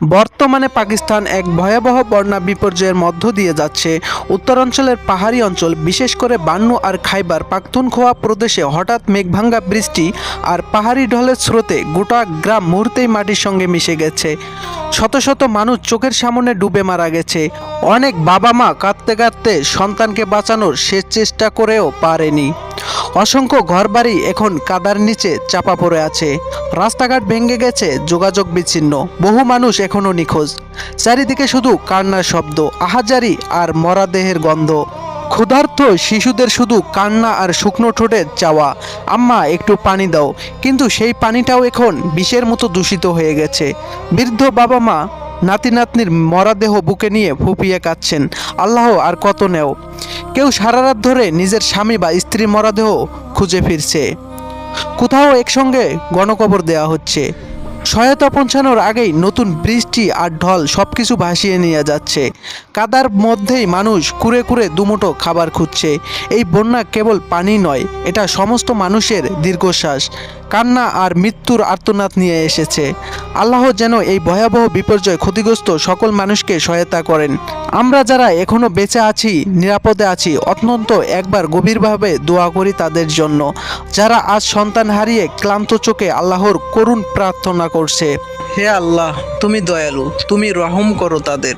বর্তমানে পাকিস্তান এক ভয়াবহ বন্যা বিপর্যয়ের মধ্য দিয়ে যাচ্ছে। উত্তরাঞ্চলের পাহাড়ি অঞ্চল, বিশেষ করে বান্নু আর খাইবার পাখতুনখোয়া প্রদেশে হঠাৎ মেঘভাঙ্গা বৃষ্টি আর পাহাড়ি ঢলের স্রোতে গোটা গ্রাম মুহূর্তেই মাটির সঙ্গে মিশে গেছে। শত শত মানুষ চোখের সামনে ডুবে মারা গেছে। অনেক বাবা মা কাঁদতে কাঁদতে সন্তানকে বাঁচানোর শেষ চেষ্টা করেও পারেনি। অসংখ্য ঘরবাড়ি এখন কাদার নিচে চাপা পড়ে আছে। রাস্তাঘাট ভেঙে গেছে, যোগাযোগ বিচ্ছিন্ন। বহু মানুষ এখনও নিখোঁজ। চারিদিকে শুধু কান্নার শব্দ, আহাজারি আর মরাদেহের গন্ধ। ক্ষুধার্ত শিশুদের শুধু কান্না আর শুকনো ঠোঁটের চাওয়া, আম্মা একটু পানি দাও। কিন্তু সেই পানিটাও এখন বিষের মতো দূষিত হয়ে গেছে। বৃদ্ধ বাবা মা নাতি নাতনির মরাদেহ বুকে নিয়ে ফুপিয়ে কাঁদছেন, আল্লাহ আর কত নেও। কেউ সারা রাত ধরে নিজের স্বামী বা স্ত্রীর মরদেহ খুঁজে ফিরছে। কোথাও একসঙ্গে গণকবর দেওয়া হচ্ছে। সহায়তা পৌঁছানোর আগেই নতুন বৃষ্টি আর ঢল সবকিছু ভাসিয়ে নিয়ে যাচ্ছে। কাদার মধ্যেই মানুষ কুরে কুরে দুমুঠো খাবার খুঁজছে। এই বন্যা কেবল পানি নয়, এটা সমস্ত মানুষের দীর্ঘশ্বাস, কান্না আর মৃত্যুর আর্তনাদ নিয়ে এসেছে। আল্লাহ যেন এই ভয়াবহ বিপর্যয় ক্ষতিগ্রস্ত সকল মানুষকে সহায়তা করেন। আমরা যারা এখনও বেঁচে আছি, নিরাপদে আছি, অত্যন্ত একবার গভীরভাবে দোয়া করি তাদের জন্য, যারা আজ সন্তান হারিয়ে ক্লান্ত চোখে আল্লাহর করুণ প্রার্থনা করছে। হে আল্লাহ, তুমি দয়ালু, তুমি রহম করো তাদের।